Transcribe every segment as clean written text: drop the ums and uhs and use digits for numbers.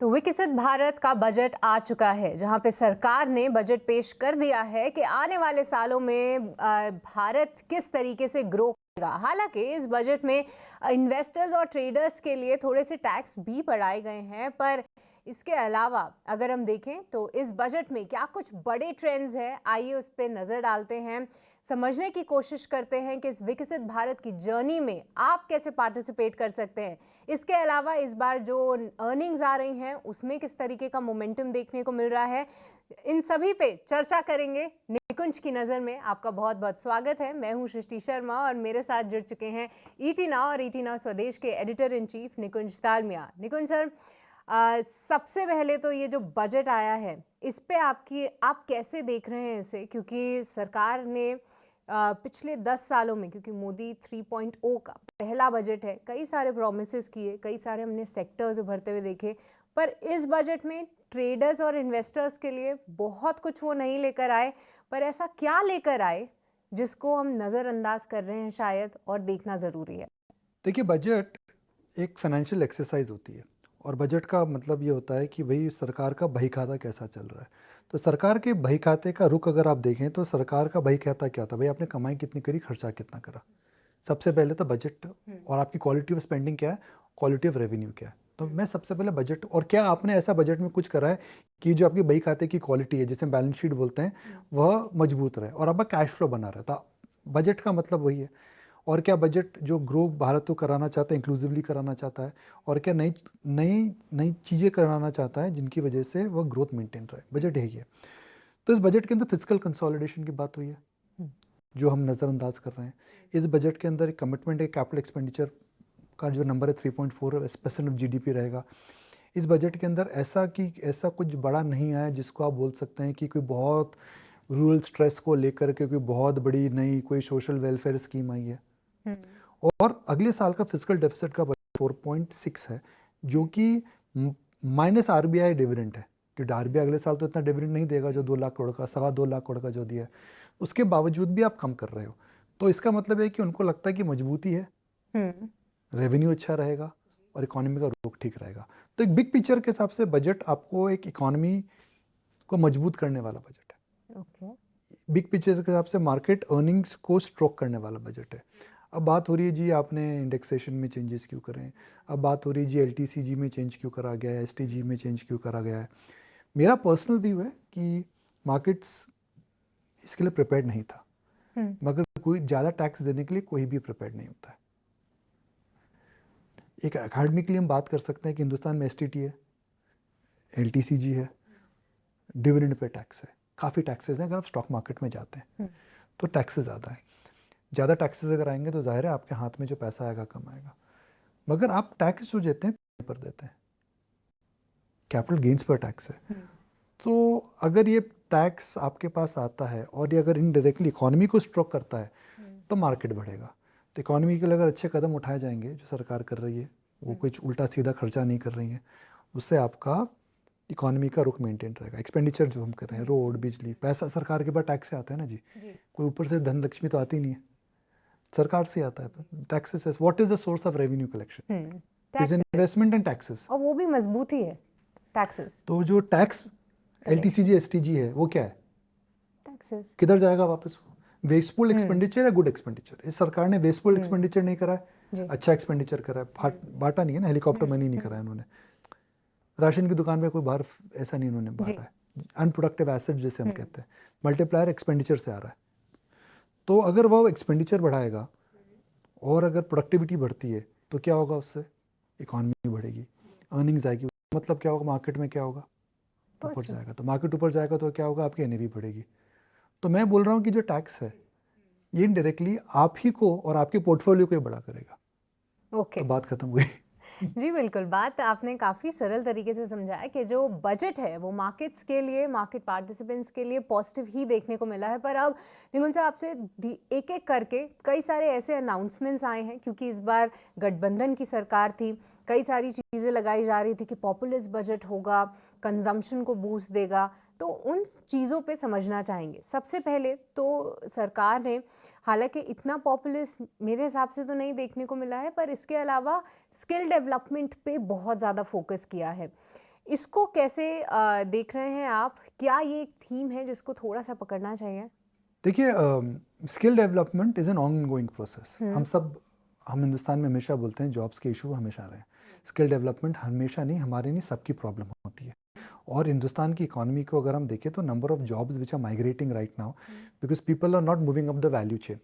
तो विकसित भारत का बजट आ चुका है, जहां पे सरकार ने बजट पेश कर दिया है कि आने वाले सालों में भारत किस तरीके से ग्रो करेगा। हालांकि इस बजट में इन्वेस्टर्स और ट्रेडर्स के लिए थोड़े से टैक्स भी बढ़ाए गए हैं, पर इसके अलावा अगर हम देखें तो इस बजट में क्या कुछ बड़े ट्रेंड्स हैं, आइए उस पर नजर डालते हैं, समझने की कोशिश करते हैं कि इस विकसित भारत की जर्नी में आप कैसे पार्टिसिपेट कर सकते हैं। इसके अलावा इस बार जो अर्निंग्स आ रही हैं उसमें किस तरीके का मोमेंटम देखने को मिल रहा है, इन सभी पे चर्चा करेंगे। निकुंज की नज़र में आपका बहुत बहुत स्वागत है। मैं हूं सृष्टि शर्मा और मेरे साथ जुड़ चुके हैं ईटी नाउ और ईटी नाउ स्वदेश के editor in chief Nikunj Dalmia. Nikunj sir, सबसे पहले तो ये जो बजट आया है इस पे आप कैसे देख रहे हैं इसे, क्योंकि सरकार ने पिछले 10 सालों में, क्योंकि मोदी 3.0 का पहला बजट है, कई सारे प्रोमिसेस किए, कई सारे हमने सेक्टर्स उभरते हुए देखे, पर इस बजट में ट्रेडर्स और इन्वेस्टर्स के लिए बहुत कुछ वो नहीं लेकर आए। पर ऐसा क्या लेकर आए जिसको हम नज़रअंदाज कर रहे हैं शायद, और देखना ज़रूरी है। देखिए, बजट एक फाइनेंशियल एक्सरसाइज होती है और बजट का मतलब ये होता है कि भाई सरकार का बही खाता कैसा चल रहा है। तो सरकार के बही खाते का रुख अगर आप देखें तो सरकार का बही खाता क्या था, भाई आपने कमाई कितनी करी, खर्चा कितना करा। सबसे पहले तो बजट और आपकी क्वालिटी ऑफ स्पेंडिंग क्या है, क्वालिटी ऑफ रेवेन्यू क्या है। तो मैं सबसे पहले बजट, और क्या आपने ऐसा बजट में कुछ करा है कि जो आपकी बही खाते की क्वालिटी है, जिसे बैलेंस शीट बोलते हैं, वह मजबूत रहे और आपका कैश फ्लो बना रहे। तो बजट का मतलब वही है। और क्या बजट जो ग्रो भारत को कराना चाहता है, इंक्लूसिवली कराना चाहता है, और क्या नई नई नई चीज़ें कराना चाहता है जिनकी वजह से वह ग्रोथ मेंटेन रहे। बजट यही है। तो इस बजट के अंदर फिजिकल कंसोलिडेशन की बात हुई है जो हम नज़रअंदाज कर रहे हैं। इस बजट के अंदर एक कमिटमेंट है, कैपिटल एक्सपेंडिचर का जो नंबर है 3.4% ऑफ जीडीपी रहेगा। इस बजट के अंदर ऐसा कुछ बड़ा नहीं आया जिसको आप बोल सकते हैं कि कोई बहुत रूरल स्ट्रेस को लेकर के कोई बहुत बड़ी नई कोई सोशल वेलफेयर स्कीम आई है। और अगले साल का फिजिकल डेफिसिट का बजट 4.6 है, जो कि माइनस आरबीआई डिविडेंड है, कि आरबीआई अगले साल तो इतना डिविडेंड नहीं देगा जो 2 लाख करोड़ का, 2.25 लाख करोड़ का जो दिया है, उसके बावजूद भी आप कम कर रहे हो। तो इसका मतलब है कि उनको लगता है कि मजबूती है, रेवेन्यू अच्छा रहेगा और इकोनॉमी का रुख ठीक रहेगा। तो एक बिग पिक्चर के हिसाब से बजट आपको एक इकोनॉमी को मजबूत करने वाला बजट है। बिग पिक्चर के हिसाब से मार्केट अर्निंग्स को स्ट्रोक करने वाला बजट है। अब बात हो रही है जी आपने इंडेक्सेशन में चेंजेस क्यों करें, अब बात हो रही है जी एलटीसीजी में चेंज क्यों करा गया है, एसटीजी में चेंज क्यों करा गया है। मेरा पर्सनल व्यू है कि मार्केट्स इसके लिए प्रिपेयर्ड नहीं था, मगर कोई ज़्यादा टैक्स देने के लिए कोई भी प्रिपेयर्ड नहीं होता है। एक एकेडमिकली हम बात कर सकते हैं कि हिंदुस्तान में एसटीटी है, एलटीसीजी है, डिविडेंड पे टैक्स है, काफ़ी टैक्सेस हैं। अगर आप स्टॉक मार्केट में जाते हैं तो टैक्सेस ज़्यादा है। ज़्यादा टैक्सेस अगर आएंगे तो जाहिर है आपके हाथ में जो पैसा आएगा कम आएगा। मगर आप टैक्स जो देते हैं पर देते हैं, कैपिटल गेन्स पर टैक्स है। तो अगर ये टैक्स आपके पास आता है और ये अगर इनडायरेक्टली इकोनॉमी को स्ट्रोक करता है तो मार्केट बढ़ेगा। तो इकोनॉमी के लिए अगर अच्छे कदम उठाए जाएंगे जो सरकार कर रही है, वो कुछ उल्टा सीधा खर्चा नहीं कर रही है, उससे आपका इकोनॉमी का रुख मेंटेन रहेगा। एक्सपेंडिचर जो हम कर रहे हैं, रोड, बिजली, पैसा सरकार के पास टैक्स से आता है ना जी, कोई ऊपर से धन लक्ष्मी तो आती नहीं है, सरकार से आता है। Taxes, what is the source of revenue collection, is investment and taxes, और वो भी मजबूत ही है टैक्सेस। तो जो टैक्स एलटीसीजी एसटीजी है वो क्या है, टैक्सेस किधर जाएगा वापस, वेस्टफुल एक्सपेंडिचर या गुड एक्सपेंडिचर। इस सरकार ने वेस्टफुल एक्सपेंडिचर नहीं करा है, अच्छा एक्सपेंडिचर करा है, बांटा नहीं है ना, हेलीकॉप्टर मनी नहीं करा है उन्होंने, राशन की दुकान में कोई बाहर ऐसा नहीं उन्होंने बांटा है। अनप्रोडक्टिव एसेट जिसे हम कहते हैं, मल्टीप्लायर एक्सपेंडिचर से आ रहा है। तो अगर वो एक्सपेंडिचर बढ़ाएगा और अगर प्रोडक्टिविटी बढ़ती है तो क्या होगा, उससे इकोनॉमी बढ़ेगी, अर्निंग्स आएगी। मतलब क्या होगा, मार्केट में क्या होगा, ऊपर जाएगा। तो मार्केट ऊपर जाएगा तो क्या होगा, आपकी एनएवी बढ़ेगी। तो मैं बोल रहा हूँ कि जो टैक्स है ये इनडायरेक्टली आप ही को और आपके पोर्टफोलियो को ही बड़ा करेगा। तो बात खत्म हुई। जी बिल्कुल, बात आपने काफ़ी सरल तरीके से समझाया कि जो बजट है वो मार्केट्स के लिए, मार्केट पार्टिसिपेंट्स के लिए पॉजिटिव ही देखने को मिला है। पर अब निकुंज साहब आपसे एक एक करके कई सारे ऐसे अनाउंसमेंट्स आए हैं, क्योंकि इस बार गठबंधन की सरकार थी, कई सारी चीज़ें लगाई जा रही थी कि पॉपुलिस्ट बजट होगा, कंजम्पशन को बूस्ट देगा। तो उन चीज़ों पे समझना चाहेंगे। सबसे पहले तो सरकार ने, हालांकि इतना पॉपुलिस्ट मेरे हिसाब से तो नहीं देखने को मिला है, पर इसके अलावा स्किल डेवलपमेंट पे बहुत ज़्यादा फोकस किया है। इसको कैसे देख रहे हैं आप? क्या ये एक थीम है जिसको थोड़ा-सा पकड़ना चाहिए? देखिए, skill development is an ongoing process. हुँ। हम हिंदुस्तान में हमेशा बोलते हैं जॉब्स के इशू हमेशा रहे हैं। स्किल डेवलपमेंट हमेशा नहीं, हमारे नहीं, सबकी प्रॉब्लम होती है। और हिंदुस्तान की इकोनॉमी को अगर हम देखें तो number of jobs which are migrating right now because people are not moving up the value chain.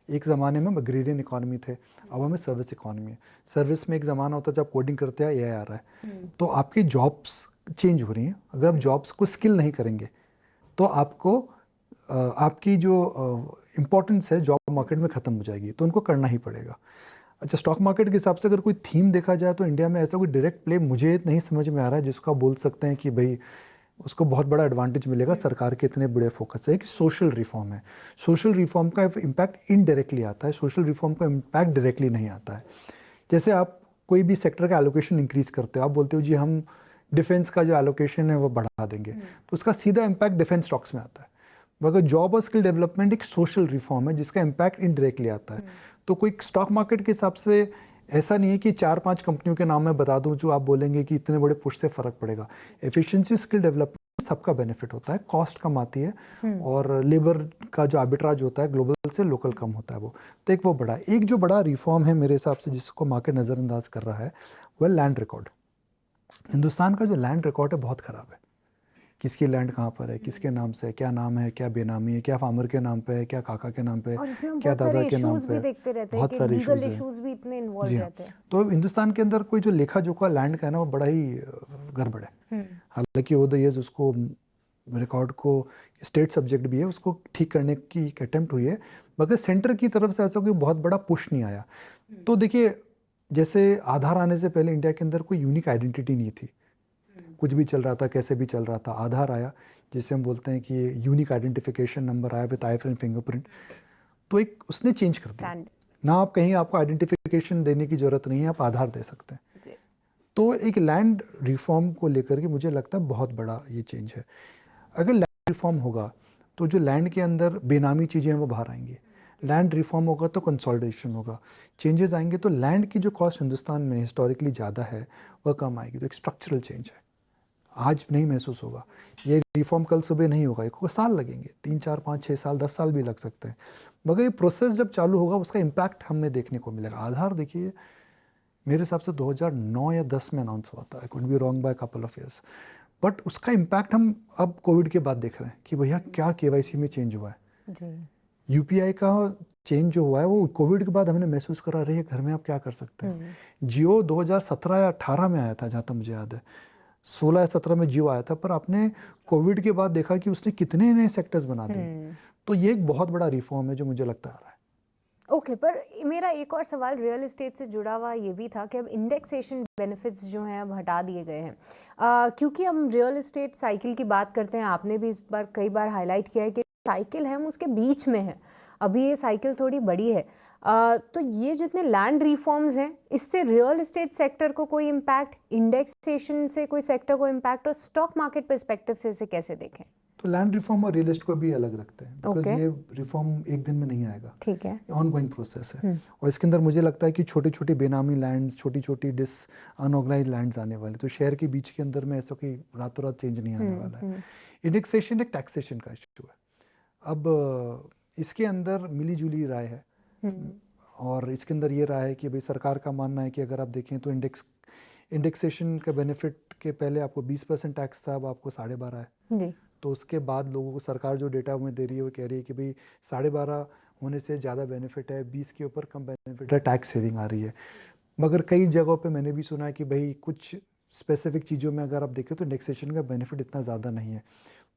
एक ज़माने में हम अग्रेरियन इकोनॉमी थे, अब हमें सर्विस इकोनॉमी है। सर्विस में एक ज़माना होता है जब कोडिंग करते हैं एआई आ रहा है, तो आपकी जॉब्स चेंज हो रही हैं। अगर आप जॉब्स को स्किल नहीं करेंगे तो आपको आपकी जो इम्पोर्टेंस है जॉब मार्केट में ख़त्म हो जाएगी, तो उनको करना ही पड़ेगा। अच्छा, स्टॉक मार्केट के हिसाब से अगर कोई थीम देखा जाए तो इंडिया में ऐसा कोई डायरेक्ट प्ले मुझे नहीं समझ में आ रहा है जिसको आप बोल सकते हैं कि भाई उसको बहुत बड़ा एडवांटेज मिलेगा। सरकार के इतने बड़े फोकस है कि सोशल रिफॉर्म है। सोशल रिफॉर्म का इम्पैक्ट इनडायरेक्टली आता है, सोशल रिफॉर्म का इम्पैक्ट डायरेक्टली नहीं आता है। जैसे आप कोई भी सेक्टर का एलोकेशन इंक्रीज करते हो, आप बोलते हो जी हम डिफेंस का जो एलोकेशन है वो बढ़ा देंगे, तो उसका सीधा इम्पैक्ट डिफेंस स्टॉक्स में आता है। मगर जॉब और स्किल डेवलपमेंट एक सोशल रिफॉर्म है जिसका इम्पैक्ट इनडायरेक्टली आता है। तो कोई स्टॉक मार्केट के हिसाब से ऐसा नहीं है कि 4-5 कंपनियों के नाम मैं बता दूं जो आप बोलेंगे कि इतने बड़े पुश से फ़र्क पड़ेगा। एफिशिएंसी, स्किल डेवलपमेंट सबका बेनिफिट होता है, कॉस्ट कम आती है और लेबर का जो आर्बिट्राज होता है ग्लोबल से लोकल कम होता है। वो तो एक वो बड़ा, एक जो बड़ा रिफॉर्म है मेरे हिसाब से जिसको मार्केट नज़रअंदाज कर रहा है वह लैंड रिकॉर्ड। हिंदुस्तान का जो लैंड रिकॉर्ड है बहुत ख़राब है। किसकी लैंड कहाँ पर है, किसके नाम से, क्या नाम है, क्या बेनामी है, क्या फार्मर के नाम पे है, क्या काका के नाम पे है, और इसमें हम क्या बहुत दादा सारे के नाम इश्यूज़ पे भी है। देखते रहते हैं बहुत कि सारे लीगल इश्यूज़ हैं। इश्यूज़ भी इतने जी इन्वॉल्व हाँ, रहते हैं। तो हिंदुस्तान के अंदर कोई जो लेखा जोखा लैंड का है ना वो बड़ा ही गड़बड़ है। हालांकि ओवर द ईयर्स उसको रिकॉर्ड को स्टेट सब्जेक्ट भी है, उसको ठीक करने की एक अटेम्प्ट हुई है, मगर सेंटर की तरफ से ऐसा कोई बहुत बड़ा पुश नहीं आया। तो देखिए, जैसे आधार आने से पहले इंडिया के अंदर कोई यूनिक आइडेंटिटी नहीं थी, कुछ भी चल रहा था, कैसे भी चल रहा था। आधार आया जिसे हम बोलते हैं कि यूनिक आइडेंटिफिकेशन नंबर आया विद आईफोन फिंगरप्रिंट, तो एक उसने चेंज कर दिया स्टैंड ना। आप कहीं आपको आइडेंटिफिकेशन देने की ज़रूरत नहीं है, आप आधार दे सकते हैं। जी। तो एक लैंड रिफॉर्म को लेकर के मुझे लगता है बहुत बड़ा ये चेंज है। अगर लैंड रिफॉर्म होगा तो जो लैंड के अंदर बेनामी चीज़ें हैं वो बाहर आएंगी। लैंड रिफॉर्म होगा तो कंसोलिडेशन होगा, चेंजेस आएंगे, तो लैंड की जो कॉस्ट हिंदुस्तान में हिस्टोरिकली ज़्यादा है वह कम आएगी। तो एक स्ट्रक्चरल चेंज है, आज नहीं महसूस होगा। ये रिफॉर्म कल सुबह नहीं होगा, एक साल लगेंगे, 3, 4, 5, 6 साल, 10 साल भी लग सकते हैं। मगर ये प्रोसेस जब चालू होगा उसका इम्पैक्ट हमें देखने को मिलेगा। आधार देखिए, मेरे हिसाब से 2009 या 10 में अनाउंस हुआ था, I could be wrong by couple of years, but उसका इम्पैक्ट हम अब कोविड के बाद देख रहे हैं कि भैया क्या केवाईसी में चेंज हुआ है। जी। यूपीआई का चेंज जो हुआ है वो कोविड के बाद हमने महसूस करा रही है, घर में आप क्या कर सकते हैं। जियो 2017 या 18 में आया था जहाँ तक मुझे याद है, 16 या 17 में जियो आया था, पर आपने कोविड के बाद देखा कि उसने कितने नए सेक्टर्स बना दिए। तो ये एक बहुत बड़ा रिफॉर्म है जो मुझे लगता आ रहा है। ओके, पर मेरा एक और सवाल रियल एस्टेट से जुड़ा हुआ ये भी था कि अब इंडेक्सेशन बेनिफिट्स जो हैं अब हटा दिए गए हैं, क्योंकि हम रियल एस्टेट साइकिल की बात करते हैं। आपने भी इस बार कई बार हाईलाइट किया है कि साइकिल है हम उसके बीच में हैं, अभी ये साइकिल थोड़ी बड़ी है। तो ये जितने लैंड रिफॉर्म्स हैं इससे रियल एस्टेट सेक्टर को कोई इम्पैक्ट, इंडेक्सेशन से कोई सेक्टर को इम्पैक्ट, और स्टॉक मार्केट परस्पेक्टिव से इसे कैसे देखें? तो लैंड रिफॉर्म और रियल एस्टेट को भी अलग रखते हैं, बिकॉज ओके। ये रिफॉर्म एक दिन में नहीं आएगा, ठीक है। ऑनगोइंग प्रोसेस है। और इसके अंदर मुझे लगता है कि छोटी छोटी बेनामी लैंड्स, छोटी छोटी अनऑर्गेनाइज लैंड्स आने वाले, तो शहर के बीच के अंदर में ऐसा कोई रातों रात चेंज नहीं आने वाला है। इंडेक्सेशन एक टैक्सेशन का इशू है। अब इसके अंदर मिली जुली राय है, और इसके अंदर ये राय है कि भाई सरकार का मानना है कि अगर आप देखें तो इंडेक्सेशन का बेनिफिट के पहले आपको 20% टैक्स था, अब आपको 12.5 है जी। तो उसके बाद लोगों को सरकार जो डेटा हमें दे रही है वो कह रही है कि भाई 12.5 होने से ज़्यादा बेनिफिट है, 20 के ऊपर कम बेनिफिट है, टैक्स सेविंग आ रही है। मगर कई जगहों पे मैंने भी सुना है कि भाई कुछ स्पेसिफिक चीज़ों में अगर आप देखें तो इंडेक्सेशन का बेनिफिट इतना ज़्यादा नहीं है।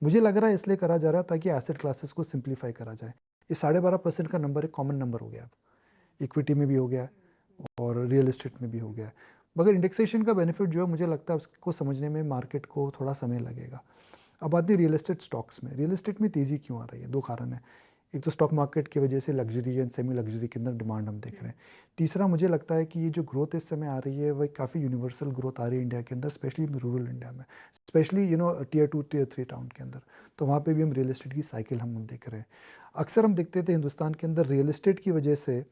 मुझे लग रहा है इसलिए करा जा रहा है ताकि एसेट क्लासेस को सिंप्लीफाई करा जाए। ये 12.5% का नंबर एक कॉमन नंबर हो गया, अब इक्विटी में भी हो गया और रियल एस्टेट में भी हो गया। मगर इंडेक्सेशन का बेनिफिट जो है मुझे लगता है उसको समझने में मार्केट को थोड़ा समय लगेगा। अब आती है रियल एस्टेट स्टॉक्स में। रियल एस्टेट में तेज़ी क्यों आ रही है? 2 कारण है। एक तो स्टॉक मार्केट की वजह से लग्जरी एंड सेमी लग्जरी के अंदर डिमांड हम देख रहे हैं। तीसरा मुझे लगता है कि ये जो ग्रोथ इस समय आ रही है वह काफ़ी यूनिवर्सल ग्रोथ आ रही है इंडिया के अंदर, स्पेशली रूरल इंडिया में, स्पेशली टियर 2 टियर 3 टाउन के अंदर। तो वहाँ पे भी हम रियल एस्टेट की साइकिल हम देख रहे हैं। अक्सर हम देखते थे हिंदुस्तान के अंदर रियल एस्टेट की वजह से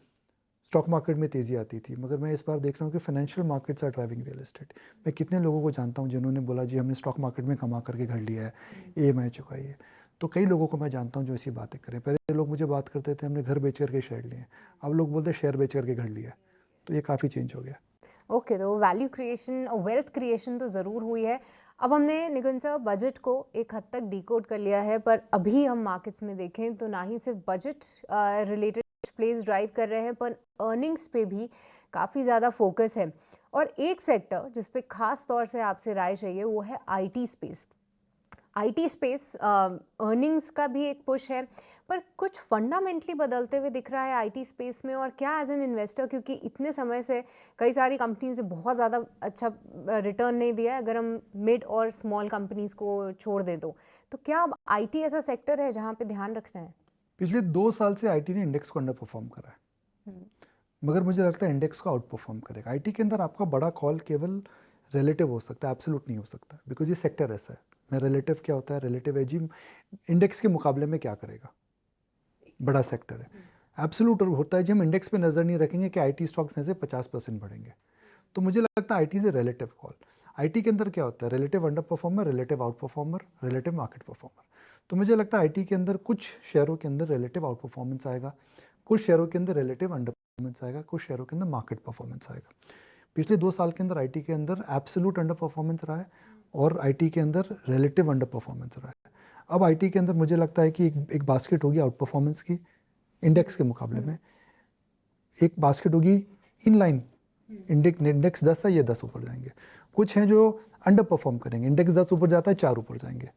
स्टॉक मार्केट में तेज़ी आती थी, मगर मैं इस बार देख रहा हूँ कि financial markets are driving real estate. मैं कितने लोगों को जानता हूँ जिन्होंने बोला जी हमने स्टॉक मार्केट में कमा करके घर लिया है, EMI चुकाई है। तो कई लोगों को मैं जानता हूँ जो ऐसी बातें करें। पहले लोग मुझे बात करते थे हमने घर बेच करके शेयर लिए हैं, अब लोग बोलते हैं शेयर बेच करके घर लिया है। तो ये काफ़ी चेंज हो गया। ओके, तो वैल्यू क्रिएशन और वेल्थ क्रिएशन तो ज़रूर हुई है। अब हमने निकुंज साहब बजट को एक हद तक डिकोड कर लिया है, पर अभी हम मार्केट्स में देखें तो ना ही सिर्फ बजट रिलेटेड प्लेस ड्राइव कर रहे हैं, पर अर्निंग्स पे भी काफ़ी ज़्यादा फोकस है। और एक सेक्टर जिस पे खास तौर से आपसे राय चाहिए वो है IT space. IT space earnings का भी एक पुश है, पर कुछ फंडामेंटली बदलते हुए दिख रहा है आईटी स्पेस में। और क्या एज एन इन्वेस्टर, क्योंकि इतने समय से कई सारी कंपनीज ने बहुत ज़्यादा अच्छा रिटर्न नहीं दिया है अगर हम मिड और स्मॉल कंपनीज को छोड़ दें तो क्या अब आईटी ऐसा सेक्टर है जहाँ पे ध्यान रखना है? पिछले 2 साल से आईटी ने इंडेक्स को अंडर परफॉर्म करा है, मगर मुझे लगता है इंडेक्स को आउट परफॉर्म करेगा। आईटी के अंदर आपका बड़ा कॉल केवल रिलेटिव हो सकता है, एब्सोल्यूट नहीं हो सकता, बिकॉज ये सेक्टर ऐसा है। मैं रिलेटिव क्या होता है, रिलेटिव है जी इंडेक्स के मुकाबले में क्या करेगा, बड़ा सेक्टर है। एब्सोल्यूट होता है जी हम इंडेक्स पे नज़र नहीं रखेंगे कि आईटी स्टॉक्स ऐसे 50% बढ़ेंगे। तो मुझे लगता है आईटी से रिलेटिव कॉल। आईटी के अंदर क्या होता है, relative under performer, relative out performer, relative market performer. तो मुझे लगता है आईटी के अंदर कुछ शेयरों के अंदर रिलेटिव आउट परफॉर्मेंस आएगा, कुछ शेयरों के अंदर रिलेटिव अंडर परफॉर्मेंस आएगा, कुछ शेयरों के अंदर मार्केट परफॉर्मेंस आएगा। पिछले 2 साल के अंदर आईटी के अंदर एब्सोल्यूट अंडर परफॉर्मेंस रहा है और आईटी के अंदर रिलेटिव अंडर परफॉर्मेंस रहा है। अब आईटी के अंदर मुझे लगता है कि एक बास्केट होगी आउट परफॉर्मेंस की इंडेक्स के मुकाबले में, एक बास्केट होगी इनलाइन, इंडेक्स 10 है ये 10 ऊपर जाएंगे। कुछ हैं जो अंडर परफॉर्म करेंगे, इंडेक्स 10 ऊपर जाता है 4 ऊपर जाएंगे।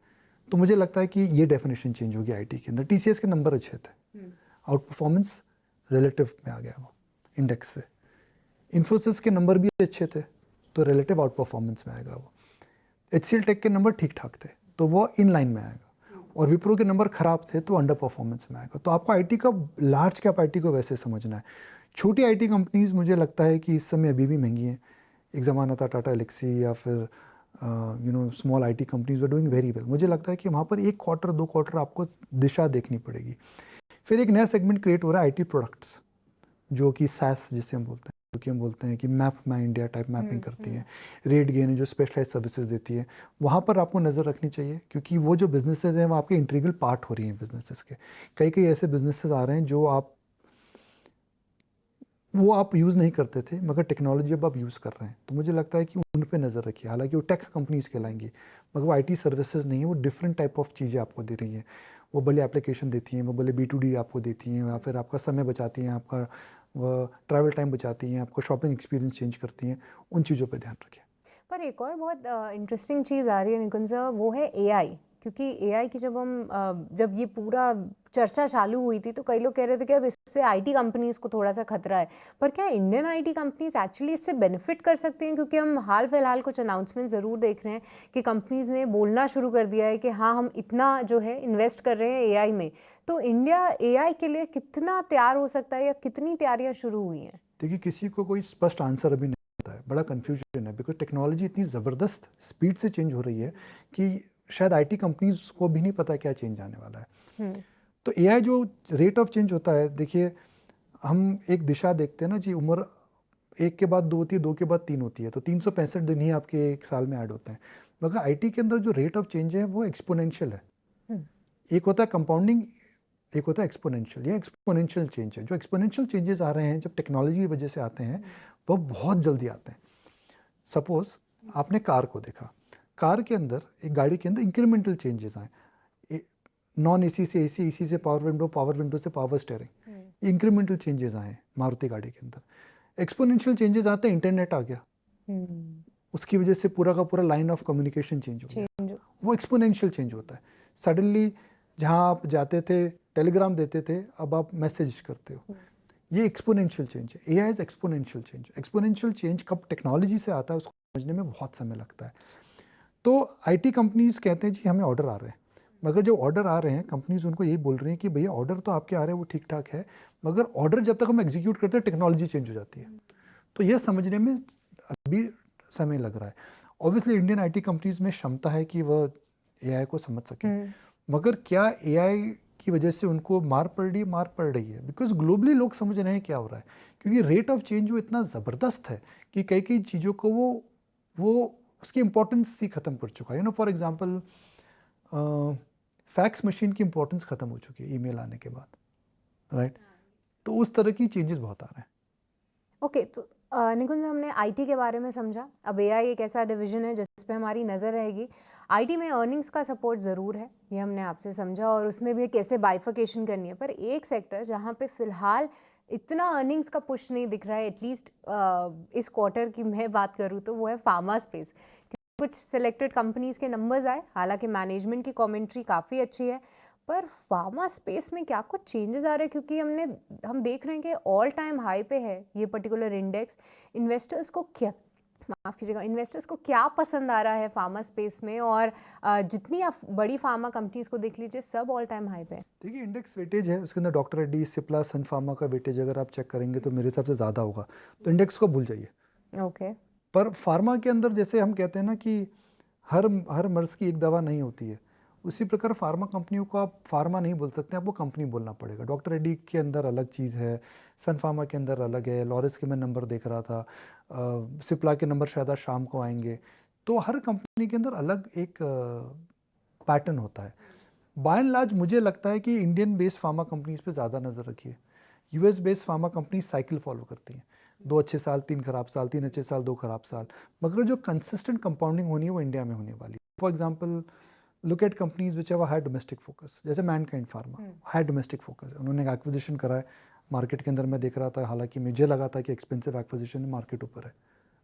तो मुझे लगता है कि ये डेफिनेशन चेंज होगी आईटी के अंदर। टीसीएस के नंबर अच्छे थे, आउट परफॉर्मेंस रिलेटिव में आ गया वो इंडेक्स से। इन्फोसिस के नंबर भी अच्छे थे तो रिलेटिव आउट परफॉर्मेंस में आएगा वो। HCL टेक के नंबर ठीक ठाक थे तो वो इन लाइन में आएगा, और विप्रो के नंबर खराब थे तो अंडर परफॉर्मेंस में आएगा। तो आपको आईटी का लार्ज कैप आईटी को वैसे समझना है। छोटी आईटी कंपनीज मुझे लगता है कि इस समय अभी भी महंगी हैं। एक ज़माना था टाटा एलेक्सी या फिर small IT companies were doing very well. मुझे लगता है कि वहाँ पर 1 क्वार्टर 2 क्वार्टर आपको दिशा देखनी पड़ेगी। फिर एक नया सेगमेंट क्रिएट हो रहा है आईटी प्रोडक्ट्स, जो कि SaaS जिसे हम बोलते हैं, जो कि हम बोलते हैं कि मैप माई इंडिया टाइप मैपिंग करती हैं। रेट गेन जो स्पेशलाइज सर्विसेज देती है, वहाँ पर आपको नज़र रखनी चाहिए, क्योंकि वो जो बिजनेसेस हैं वो आपके इंटीग्रल पार्ट हो रही हैं बिजनेसेस के। कई ऐसे बिजनेसेस आ रहे हैं जो आप यूज़ नहीं करते थे, मगर टेक्नोलॉजी अब आप यूज़ कर रहे हैं। तो मुझे लगता है कि उन पे नज़र रखिए। हालांकि वो टेक कंपनीज कहलाएंगी, मगर वो आईटी सर्विसेज नहीं है, वो डिफरेंट टाइप ऑफ चीज़ें आपको दे रही हैं। वो भले एप्लीकेशन देती हैं, वो भले B2D आपको देती हैं, या फिर आपका समय बचाती हैं, आपका ट्रैवल टाइम बचाती हैं, आपको शॉपिंग एक्सपीरियंस चेंज करती हैं। उन चीज़ों पे ध्यान रखें। पर एक और बहुत इंटरेस्टिंग चीज़ आ रही है निकुंज साहब, वो है एआई। क्योंकि एआई की जब ये पूरा चर्चा चालू हुई थी तो कई लोग कह रहे थे कि अब इससे आईटी कंपनीज को थोड़ा सा खतरा है। पर क्या इंडियन आईटी कंपनीज एक्चुअली इससे बेनिफिट कर सकती हैं? क्योंकि हम हाल फिलहाल कुछ अनाउंसमेंट ज़रूर देख रहे हैं कि कंपनीज ने बोलना शुरू कर दिया है कि हाँ हम इतना जो है इन्वेस्ट कर रहे हैं एआई में। तो इंडिया एआई के लिए कितना तैयार हो सकता है या कितनी तैयारियां शुरू हुई हैं? देखिए, किसी को कोई स्पष्ट आंसर अभी नहीं होता है, बड़ा कन्फ्यूजन है, बिकॉज टेक्नोलॉजी इतनी ज़बरदस्त स्पीड से चेंज हो रही है कि शायद आईटी कंपनीज को भी नहीं पता क्या चेंज आने वाला है। तो एआई जो रेट ऑफ चेंज होता है, देखिए हम एक दिशा देखते हैं ना जी, उम्र 1 के बाद 2 होती है, 2 के बाद 3 होती है, तो 365 दिन ही आपके एक साल में ऐड होते हैं। मगर आईटी के अंदर जो रेट ऑफ चेंज है वो एक्सपोनेंशियल है। एक होता है कंपाउंडिंग, एक होता है एक्सपोनेंशियल। ये एक्सपोनेंशियल चेंज है। जो एक्सपोनेंशियल चेंजेस आ रहे हैं जब टेक्नोलॉजी की वजह से आते हैं, वो बहुत जल्दी आते हैं। सपोज आपने कार को देखा, कार के अंदर, एक गाड़ी के अंदर इंक्रीमेंटल चेंजेस आए, नॉन एसी से एसी, एसी से पावर विंडो से पावर स्टीयरिंग, इंक्रीमेंटल चेंजेस आए मारुति गाड़ी के अंदर। एक्सपोनेंशियल चेंजेस आते हैं, इंटरनेट आ गया, उसकी वजह से पूरा का पूरा लाइन ऑफ कम्युनिकेशन चेंज हो गया, वो एक्सपोनेंशियल चेंज होता है। सडनली जहाँ आप जाते थे टेलीग्राम देते थे, अब आप मैसेज करते हो। ये एक्सपोनेंशियल चेंज है। AI is exponential change. Exponential change कब टेक्नोलॉजी से आता है उसको समझने में बहुत समय लगता है। तो आईटी कंपनीज कहते हैं जी हमें ऑर्डर आ रहे हैं, मगर जब ऑर्डर आ रहे हैं कंपनीज उनको यही बोल रही हैं कि भैया ऑर्डर तो आपके आ रहे हैं वो ठीक ठाक है, मगर ऑर्डर जब तक हम एग्जीक्यूट करते हैं टेक्नोलॉजी चेंज हो जाती है। तो यह समझने में अभी समय लग रहा है। ऑब्वियसली इंडियन आईटी कंपनीज में क्षमता है कि वह एआई को समझ सके, मगर क्या एआई की वजह से उनको मार पड़ रही है, बिकॉज ग्लोबली लोग समझ रहे हैं क्या हो रहा है, क्योंकि रेट ऑफ चेंज वो इतना ज़बरदस्त है कि कई कई चीज़ों को वो उसकी इम्पोर्टेंस ही ख़त्म कर चुका है। फॉर एग्जांपल फैक्स मशीन की इम्पोर्टेंस ख़त्म हो चुकी है ईमेल आने के बाद, राइट? तो उस तरह की चेंजेस बहुत आ रहे हैं। ओके, तो निकुंज, हमने आईटी के बारे में समझा। अब एआई एक ऐसा डिवीजन है जिस पे हमारी नज़र रहेगी। आईटी में अर्निंग्स का सपोर्ट ज़रूर है, ये हमने आपसे समझा, और उसमें भी कैसे बाइफिकेशन करनी है। पर एक सेक्टर जहाँ पे फ़िलहाल इतना अर्निंग्स का पुश नहीं दिख रहा है, एटलीस्ट इस क्वार्टर की मैं बात करूँ तो, वो है फार्मा स्पेस। कुछ सिलेक्टेड कंपनीज़ के नंबर्स आए, हालांकि मैनेजमेंट की कमेंट्री काफ़ी अच्छी है, पर फार्मा स्पेस में क्या कुछ चेंजेस आ रहे हैं? क्योंकि हम देख रहे हैं कि ऑल टाइम हाई पे है ये पर्टिकुलर इंडेक्स। इन्वेस्टर्स को क्या पसंद आ रहा है फार्मा स्पेस में? और जितनी आप बड़ी फार्मा कंपनीज को देख लीजिए, सब ऑल टाइम हाई पे है। देखिए, इंडेक्स वेटेज है, उसके अंदर डॉक्टर रेड्डी, सिप्ला, सन फार्मा का वेटेज अगर आप चेक करेंगे तो मेरे हिसाब से ज़्यादा होगा, तो इंडेक्स को भूल जाइए। ओके। पर फार्मा के अंदर जैसे हम कहते हैं ना कि हर मर्ज की एक दवा नहीं होती है, उसी प्रकार फार्मा कंपनियों को आप फार्मा नहीं बोल सकते, आपको कंपनी बोलना पड़ेगा। डॉक्टर रेड्डी के अंदर अलग चीज़ है, सन फार्मा के अंदर अलग है, लॉरेस के मैं नंबर देख रहा था, सिप्ला के नंबर शायद आज शाम को आएंगे। तो हर कंपनी के अंदर अलग एक पैटर्न होता है। बाय एंड लार्ज मुझे लगता है कि इंडियन बेस्ड फार्मा कंपनीज पे ज़्यादा नज़र रखिए। US based pharma company cycle follow करती हैं, 2 अच्छे साल 3 खराब साल, 3 अच्छे साल 2 खराब साल, मगर जो कंसिस्टेंट कंपाउंडिंग होनी है वो इंडिया में होने वाली है। For example look at companies which have high domestic focus, जैसे Mankind Pharma high domestic focus है, उन्होंने एक एक्विजिशन करा है मार्केट के अंदर। मैं देख रहा था, हालांकि मुझे लगा था कि एक्सपेंसिव एक्विजिशन है, मार्केट ऊपर है,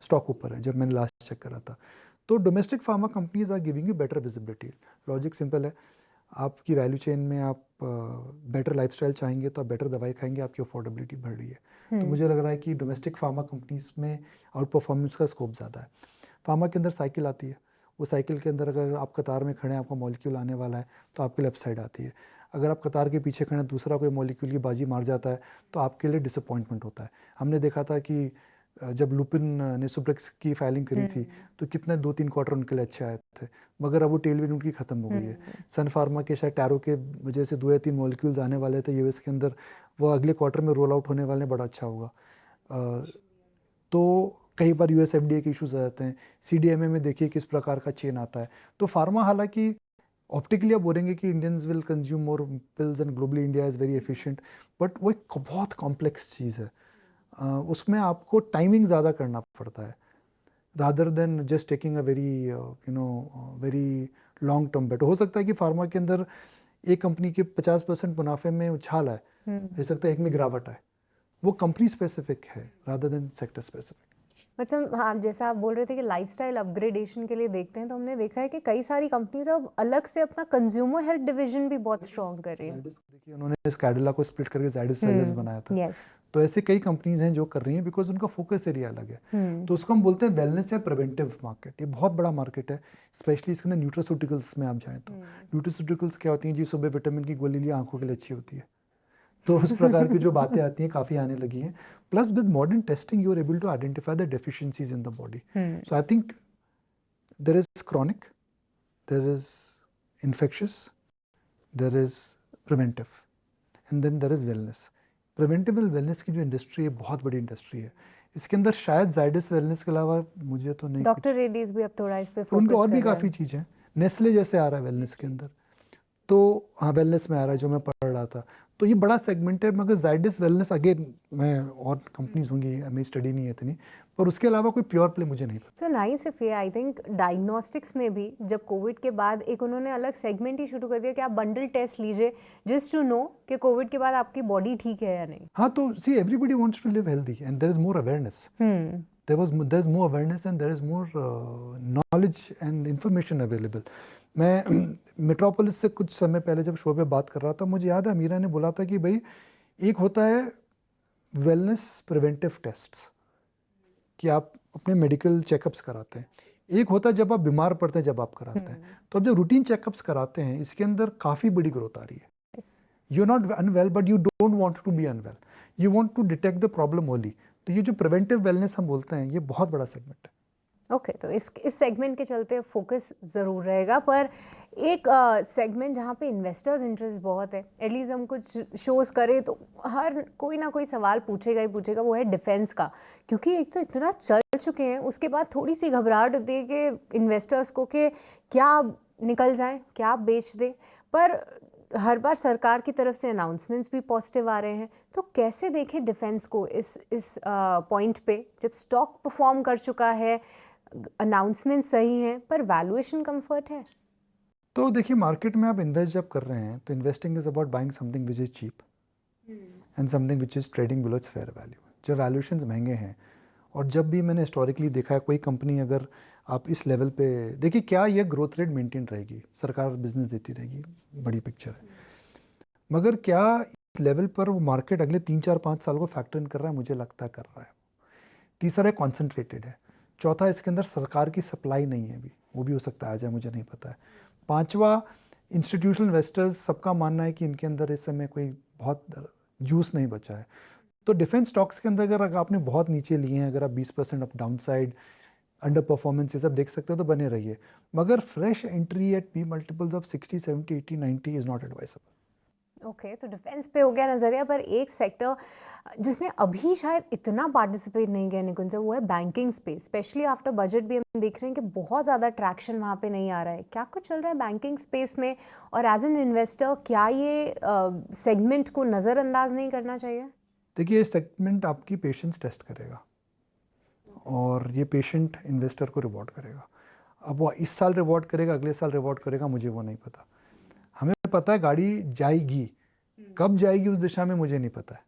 स्टॉक ऊपर है जब मैंने लास्ट चेक करा था। तो domestic pharma companies are giving you better visibility. Logic simple है, आपकी वैल्यू चेन में आप बेटर लाइफस्टाइल चाहेंगे तो आप बेटर दवाई खाएंगे, आपकी अफोर्डेबिलिटी बढ़ रही है। तो मुझे लग रहा है कि डोमेस्टिक फार्मा कंपनीज में आउट परफॉर्मेंस का स्कोप ज़्यादा है। फार्मा के अंदर साइकिल आती है, वो साइकिल के अंदर अगर आप कतार में खड़े हैं, आपका मॉलिक्यूल आने वाला है तो आपके लेफ्ट साइड आती है। अगर आप कतार के पीछे खड़े हैं, दूसरा कोई मॉलिक्यूल की बाजी मार जाता है तो आपके लिए डिसअपॉइंटमेंट होता है। हमने देखा था कि जब लुपिन ने सुब्रेक्स की फाइलिंग करी थी तो कितने 2-3 क्वार्टर उनके लिए अच्छे आए थे, मगर अब वो टेलविन उनकी ख़त्म हो गई है। सन फार्मा के शायद टैरो के वजह से 2 या 3 मॉलिक्यूल्स आने वाले थे यूएस के अंदर, वो अगले क्वार्टर में रोल आउट होने वाले हैं, बड़ा अच्छा होगा। तो कई बार यूएस एफडीए के इश्यूज आ जाते हैं, सीडीएमए में देखिए किस प्रकार का चेन आता है। तो फार्मा, हालांकि ऑप्टिकली आप बोलेंगे कि Indians will consume more pills and globally India is very efficient, but वो एक बहुत कॉम्प्लेक्स चीज़ है। उसमें आपको टाइमिंग ज़्यादा करना पड़ता है, rather than just taking a very very long term bet. हो सकता है कि फार्मा के अंदर एक कंपनी के 50% मुनाफे में उछाल है, हो सकता है एक में गिरावट है, वो कंपनी स्पेसिफिक है रादर देन सेक्टर स्पेसिफिक। मतलब हाँ, जैसा आप बोल रहे थे कि लाइफस्टाइल अपग्रेडेशन के लिए देखते हैं, तो हमने देखा है कि कई सारी कंपनीज अब अलग से अपना कंज्यूमर हेल्थ डिवीजन भी बहुत स्ट्रॉन्ग कर रही है। देखिए, उन्होंने इस कैडिला को स्प्लिट करके जाइडस वेलनेस बनाया था। यस। तो ऐसे कई कंपनीज हैं जो कर रही हैं, बिकॉज उनका फोकस एरिया अलग है। तो उसको हम बोलते हैं वेलनेस या प्रिवेंटिव मार्केट। ये बहुत बड़ा मार्केट है, स्पेशली इसके अंदर न्यूट्रास्यूटिकल्स में आप जाएं तो न्यूट्रास्यूटिकल्स क्या होती हैं जी? सुबह विटामिन की गोली लिए आंखों के लिए अच्छी होती है, तो उस प्रकार की जो बातें आती हैं काफ़ी आने लगी हैं। Plus with modern testing you are able to identify the deficiencies in the body. So I think there is chronic, there is infectious, there is preventive, and then there is wellness. Preventive wellness की जो industry है बहुत बड़ी industry है। इसके अंदर शायद Zydus wellness के अलावा मुझे तो नहीं, डॉक्टर रेड्डीज भी अब थोड़ा इस पे फोकस उनके और भी कर रहे काफ़ी हैं। चीज़ें, नेस्ले जैसे आ रहा है वेलनेस के अंदर, तो हाँ वेलनेस में आ रहा है जो मैं पढ़ रहा था। तो ये बड़ा सेगमेंट है, मगर जाइडस वेलनेस अगेन, मैं और कंपनीज होंगी, मेरी स्टडी नहीं है इतनी, पर उसके अलावा कोई प्योर प्ले मुझे नहीं पता। सो नाइस इफ ये, आई थिंक डायग्नोस्टिक्स में भी जब कोविड के बाद एक उन्होंने अलग सेगमेंट ही शुरू कर दिया कि आप बंडल टेस्ट लीजिए जस्ट टू नो कि कोविड के बाद आपकी बॉडी ठीक है या नहीं। हाँ, तो see everybody wants to live healthy and there is more awareness, there is more awareness and there is more knowledge and information available. मैं मेट्रोपोलिस से कुछ समय पहले जब शो पे बात कर रहा था, मुझे याद है अमीरा ने बोला था कि भाई एक होता है वेलनेस प्रिवेंटिव टेस्ट्स कि आप अपने मेडिकल चेकअप्स कराते हैं, एक होता है जब आप बीमार पड़ते हैं जब आप कराते हैं। तो अब जो रूटीन चेकअप्स कराते हैं इसके अंदर काफ़ी बड़ी ग्रोथ आ रही है। You are not unwell but you don't want to be unwell, you want to detect the problem early. तो ये जो प्रिवेंटिव वेलनेस हम बोलते हैं, ये बहुत बड़ा सेगमेंट है। ओके, तो इस सेगमेंट के चलते फोकस ज़रूर रहेगा, पर एक सेगमेंट जहाँ पे इन्वेस्टर्स इंटरेस्ट बहुत है, एटलीस्ट हम कुछ शोज़ करें तो हर कोई ना कोई सवाल पूछेगा ही पूछेगा, वो है डिफेंस का। क्योंकि एक तो इतना चल चुके हैं, उसके बाद थोड़ी सी घबराहट होती है कि इन्वेस्टर्स को कि क्या निकल जाए, क्या बेच दे। पर हर बार सरकार की तरफ से अनाउंसमेंट्स भी पॉजिटिव आ रहे हैं, तो कैसे देखें डिफेंस को इस पॉइंट पे, जब स्टॉक परफॉर्म कर चुका है, अनाउंसमेंट सही है, पर वैल्यूएशन कंफर्ट है? तो देखिए, मार्केट में आप इन्वेस्ट जब कर रहे हैं तो investing is about buying something which is cheap and something which is trading below its fair value. जब वैल्यूएशंस महंगे हैं, और जब भी मैंने हिस्टोरिकली देखा है कोई कंपनी अगर आप इस लेवल पे देखिए, क्या ये ग्रोथ रेट मेंटेन रहेगी, सरकार बिजनेस देती रहेगी, बड़ी पिक्चर है, मगर क्या इस लेवल पर वो मार्केट अगले 3 4 5 साल को फैक्टर इन कर रहा है? मुझे लगता है कर रहा है। तीसरा है कॉन्सेंट्रेटेड है। चौथा, इसके अंदर सरकार की सप्लाई नहीं है अभी, वो भी हो सकता है आ जाए, मुझे नहीं पता है। पांचवा, इंस्टीट्यूशनल इन्वेस्टर्स सबका मानना है कि इनके अंदर इस समय कोई बहुत जूस नहीं बचा है। तो डिफेंस स्टॉक्स के अंदर अगर आपने बहुत नीचे लिए हैं, अगर आप 20% up down side, under performance, ये सब देख सकते हो तो बने रहिए, मगर fresh entry eight P multiples of 60 70 80 90 is not advisable. Okay, तो डिफेंस पे हो गया नज़रिया, पर एक सेक्टर जिसने अभी शायद इतना पार्टिसिपेट नहीं किया निकुंज से, वो है banking space. Specially after budget भी हम देख रहे हैं कि बहुत ज़्यादा ट्रैक्शन वहाँ पे नहीं आ रहा है। क्या कुछ चल रहा है बैंकिंग स्पेस में, और एज एन इन्वेस्टर क्या ये सेगमेंट को नज़रअंदाज नहीं करना चाहिए? देखिए, ये सेगमेंट आपकी पेशेंस टेस्ट करेगा, और ये पेशेंट इन्वेस्टर को रिवॉर्ड करेगा। अब वो इस साल रिवॉर्ड करेगा, अगले साल रिवॉर्ड करेगा, मुझे वो नहीं पता। हमें पता है गाड़ी जाएगी, कब जाएगी उस दिशा में मुझे नहीं पता है,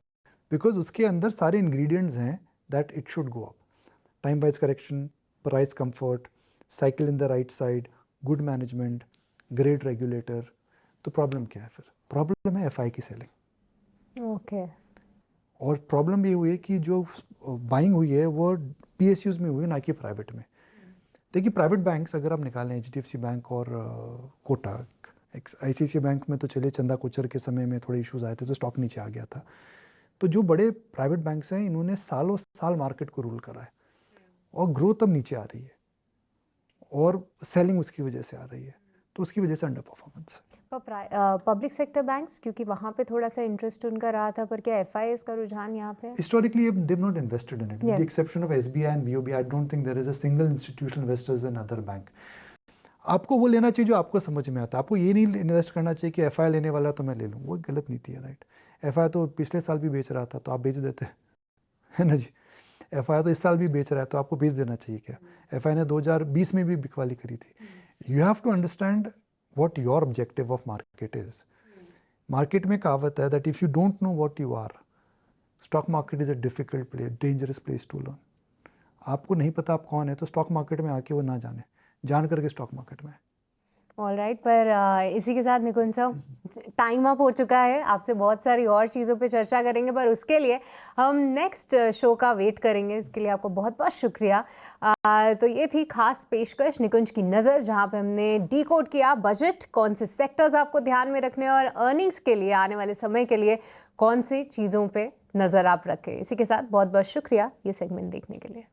बिकॉज उसके अंदर सारे इंग्रेडिएंट्स हैं that it should go up. Time wise correction, price comfort, cycle in the right side, good management, great regulator. तो प्रॉब्लम क्या है फिर? प्रॉब्लम है एफआई की सेलिंग। ओके, और प्रॉब्लम ये हुई है कि जो बाइंग हुई है वो पीएसयूज में हुई है, ना कि प्राइवेट में। देखिए, प्राइवेट बैंक्स अगर आप निकालें, एचडीएफसी बैंक और कोटक, आईसीआईसीआई बैंक में तो चलिए चंदा कोचर के समय में थोड़े इश्यूज आए थे तो स्टॉक नीचे आ गया था। तो जो बड़े प्राइवेट बैंक्स हैं, इन्होंने सालों साल मार्केट को रूल करा है, और ग्रोथ अब नीचे आ रही है, और सेलिंग उसकी वजह से आ रही है, तो उसकी वजह से under performance. Public sector banks, क्योंकि वहाँ पे थोड़ा सा इंटरेस्ट उनका रहा था, पर क्या एफआईएस का रुझान यहाँ पे है? Historically, they've not invested in it. With Yes. the exception of SBI and BOB, I don't think there is a single institutional investors in other bank. आपको वो लेना चाहिए जो आपको समझ में आता है। आपको ये नहीं इन्वेस्ट करना चाहिए कि एफआई लेने वाला तो मैं ले लूँ, वो गलत नीति है, राइट। एफआई तो पिछले साल भी बेच रहा था तो आप बेच देते, है ना जी। एफआई तो इस साल भी बेच रहा है तो आपको बेच देना चाहिए क्या? एफआई ने 2020 में भी बिकवाली करी थी। You have to understand what your objective of market is. Market में कहावत है that if you don't know what you are, stock market is a difficult place, dangerous place to learn. आपको नहीं पता आप कौन है, तो स्टॉक मार्केट में आके वो ना जाने, जान करके स्टॉक मार्केट में। ऑलराइट, पर इसी के साथ निकुंज साहब, टाइम अप हो चुका है। आपसे बहुत सारी और चीज़ों पे चर्चा करेंगे, पर उसके लिए हम नेक्स्ट शो का वेट करेंगे। इसके लिए आपको बहुत बहुत शुक्रिया। तो ये थी खास पेशकश निकुंज की नज़र, जहाँ पे हमने डीकोड किया बजट, कौन से सेक्टर्स आपको ध्यान में रखने, और अर्निंग्स के लिए आने वाले समय के लिए कौन सी चीज़ों पे नज़र आप रखें। इसी के साथ बहुत बहुत शुक्रिया ये सेगमेंट देखने के लिए।